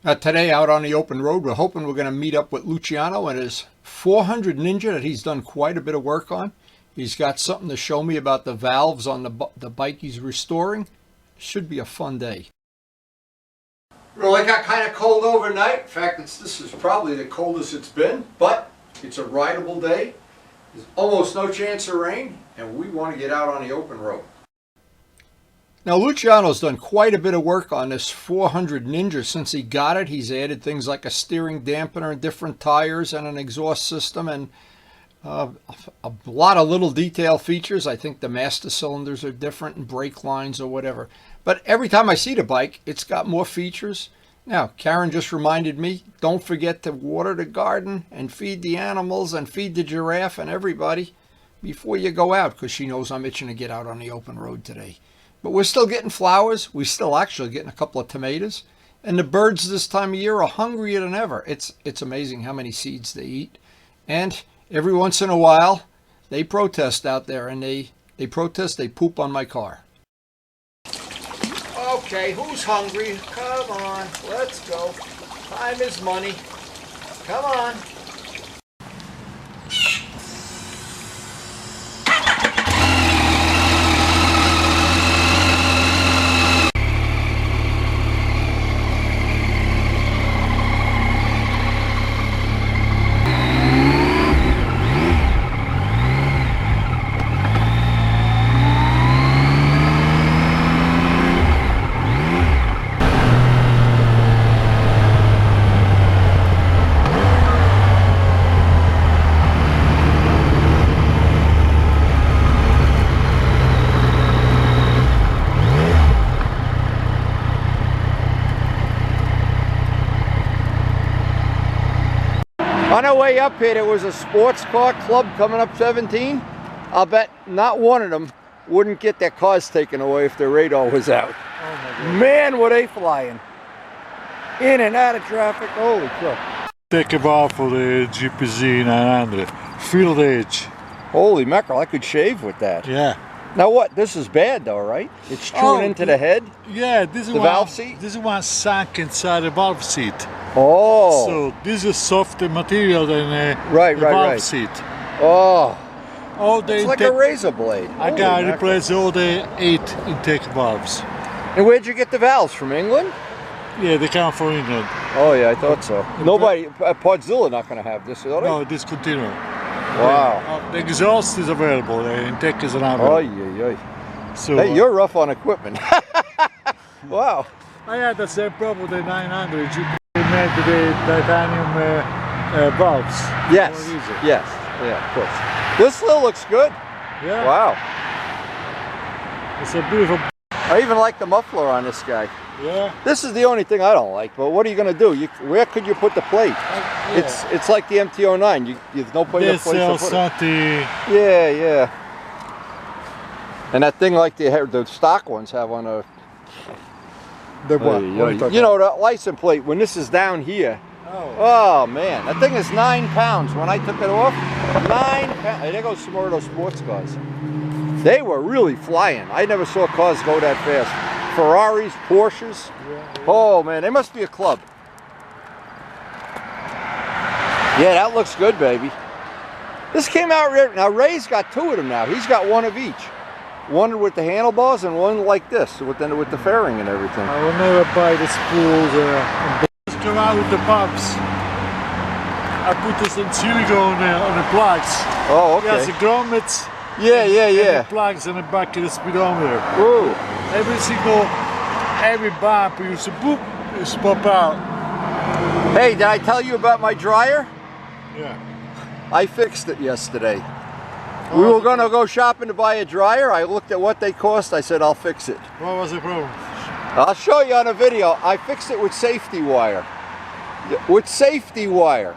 Today out on the open road, we're hoping we're going to meet up with Luciano and his 400 Ninja that he's done quite a bit of work on. He's got something to show me about the valves on the bike he's restoring. Should be a fun day. Well, it got kind of cold overnight. In fact, this is probably the coldest it's been, but it's a rideable day. There's almost no chance of rain, and we want to get out on the open road. Now, Luciano's done quite a bit of work on this 400 Ninja since he got it. He's added things like a steering dampener and different tires and an exhaust system and a lot of little detail features. I think the master cylinders are different and brake lines or whatever. But every time I see the bike, it's got more features. Now, Karen just reminded me, don't forget to water the garden and feed the animals and feed the giraffe and everybody before you go out, because she knows I'm itching to get out on the open road today. But we're still getting flowers. We're still actually getting a couple of tomatoes. And the birds this time of year are hungrier than ever. It's amazing how many seeds they eat. And every once in a while, they protest out there. And they protest, they poop on my car. Okay, who's hungry? Come on, let's go. Time is money. Come on. On our way up here, there was a sports car club coming up 17. I'll bet not one of them wouldn't get their cars taken away if their radar was out. Oh my God. Man, were they flying. In and out of traffic, holy crap. Take a valve for the GPZ 900. Field edge. Holy mackerel, I could shave with that. Yeah. Now what, this is bad though, right? It's chewing into the head? Yeah, this is the valve seat? This one sunk inside the valve seat. Oh. So this is softer material than the valve seat. Oh. It's like a razor blade. I gotta replace all the 8 intake valves. And where'd you get the valves, from England? Yeah, they come from England. Oh yeah, I thought so. Nobody, Podzilla not gonna have this, are they? No, discontinued. Wow. The exhaust is available, the intake is another. Oh yeah. So, hey, you're rough on equipment. Wow. I had the same problem with the 900. You made the titanium valves. Yes. Yes. Yeah, of course. This still looks good. Yeah. Wow. It's a beautiful. I even like the muffler on this guy. Yeah. This is the only thing I don't like, but what are you going to do? Where could you put the plate? Yeah. It's like the MT09. There's no place to put it. Yeah. And that thing like the stock ones have on a... The what? You know, the license plate, when this is down here. Oh man, that thing is 9 pounds. When I took it off, 9 pounds. Hey, there goes some more of those sports cars. They were really flying. I never saw cars go that fast. Ferraris, Porsches. Oh man, they must be a club. Yeah, that looks good, baby. This came out, now Ray's got 2 of them now. He's got 1 of each. One with the handlebars and one like this, with the fairing and everything. I will never buy the spools. Let's come out with the pumps. I put this in silicone on the plugs. Oh, okay. Yes, the grommets. Yeah. And the plugs in the back of the speedometer. Ooh. Every bump you see, boop, you pop out. Hey, did I tell you about my dryer? Yeah. I fixed it yesterday. We were going to go shopping to buy a dryer. I looked at what they cost. I said, I'll fix it. What was the problem? I'll show you on a video. I fixed it with safety wire. With safety wire.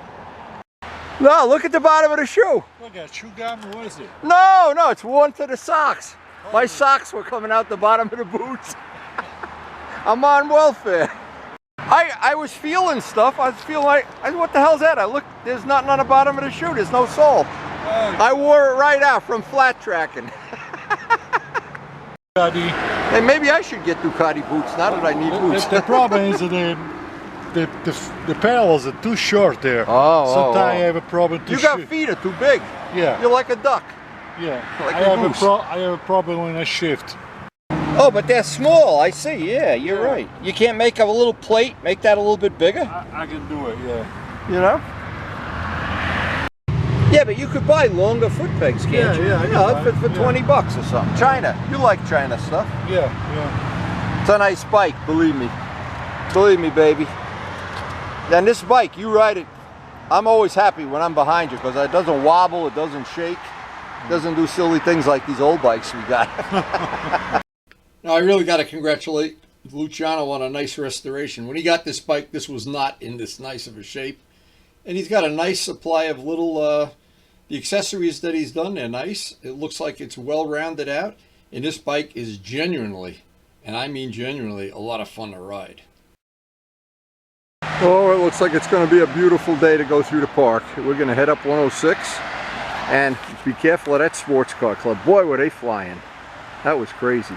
No, look at the bottom of the shoe. Look at shoe gum, what is it? No, it's worn to the socks. My socks were coming out the bottom of the boots. I'm on welfare. I was feeling stuff. I was feeling like, what the hell's that? I looked, there's nothing on the bottom of the shoe. There's no sole. I wore it right out from flat tracking. Hey, maybe I should get Ducati boots now that I need boots. The problem is that the pedals are too short there. Oh, Sometimes I oh. have a problem to You got shift. feet are too big. Yeah. You're like a duck. Yeah. Like I a have goose. I have a problem when I shift. Oh, but they're small. I see. Yeah, you're Yeah. right. You can't make a little plate, make that a little bit bigger, I can do it, yeah. you know? Yeah, but you could buy longer foot pegs, can't Yeah, you? yeah, I You can know, buy for it, 20 bucks or something. China. You like China stuff. Yeah, yeah. It's a nice bike, believe me. Believe me, baby. And this bike, you ride it. I'm always happy when I'm behind you because it doesn't wobble, it doesn't shake, it doesn't do silly things like these old bikes we got. Now, I really got to congratulate Luciano on a nice restoration. When he got this bike, this was not in this nice of a shape. And he's got a nice supply of little, the accessories that he's done, they're nice. It looks like it's well rounded out. And this bike is genuinely, and I mean genuinely, a lot of fun to ride. Oh, it looks like it's going to be a beautiful day to go through the park. We're going to head up 106 and be careful of that sports car club. Boy, were they flying. That was crazy.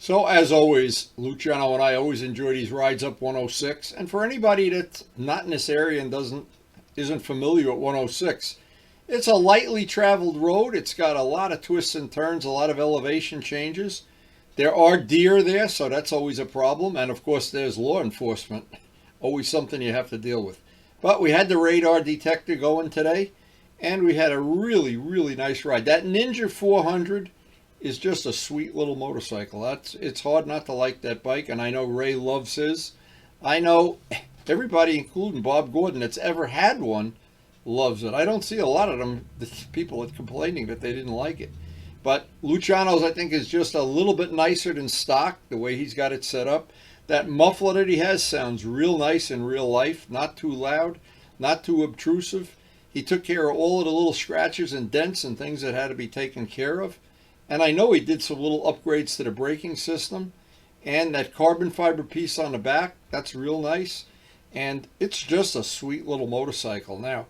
So as always, Luciano and I always enjoy these rides up 106. And for anybody that's not in this area and isn't familiar with 106, it's a lightly traveled road. It's got a lot of twists and turns, a lot of elevation changes. There are deer there, so that's always a problem. And of course, there's law enforcement Always something you have to deal with. But we had the radar detector going today, and we had a really, really nice ride. That Ninja 400 is just a sweet little motorcycle. It's hard not to like that bike, and I know Ray loves his. I know everybody, including Bob Gordon, that's ever had one, loves it. I don't see a lot of them, the people that complaining that they didn't like it. But Luciano's, I think, is just a little bit nicer than stock, the way he's got it set up. That muffler that he has sounds real nice in real life, not too loud, not too obtrusive. He took care of all of the little scratches and dents and things that had to be taken care of. And I know he did some little upgrades to the braking system. And that carbon fiber piece on the back, that's real nice. And it's just a sweet little motorcycle. Now,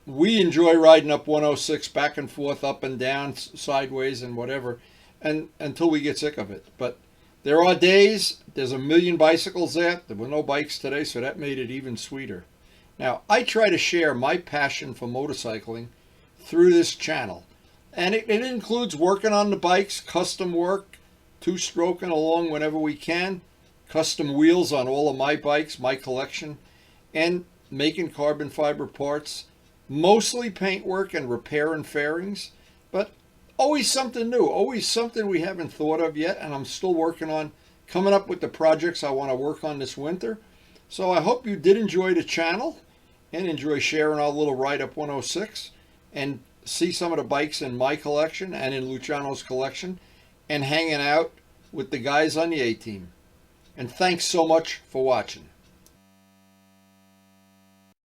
we enjoy riding up 106 back and forth, up and down, sideways and whatever, and until we get sick of it. But there are days, there's a million bicycles there. There were no bikes today, so that made it even sweeter. Now, I try to share my passion for motorcycling through this channel. And it includes working on the bikes, custom work, two-stroking along whenever we can, custom wheels on all of my bikes, my collection, and making carbon fiber parts, mostly paintwork and repair and fairings, but always something new, always something we haven't thought of yet, and I'm still working on coming up with the projects I want to work on this winter. So I hope you did enjoy the channel and enjoy sharing our little ride up 106 and see some of the bikes in my collection and in Luciano's collection and hanging out with the guys on the A-Team. And thanks so much for watching.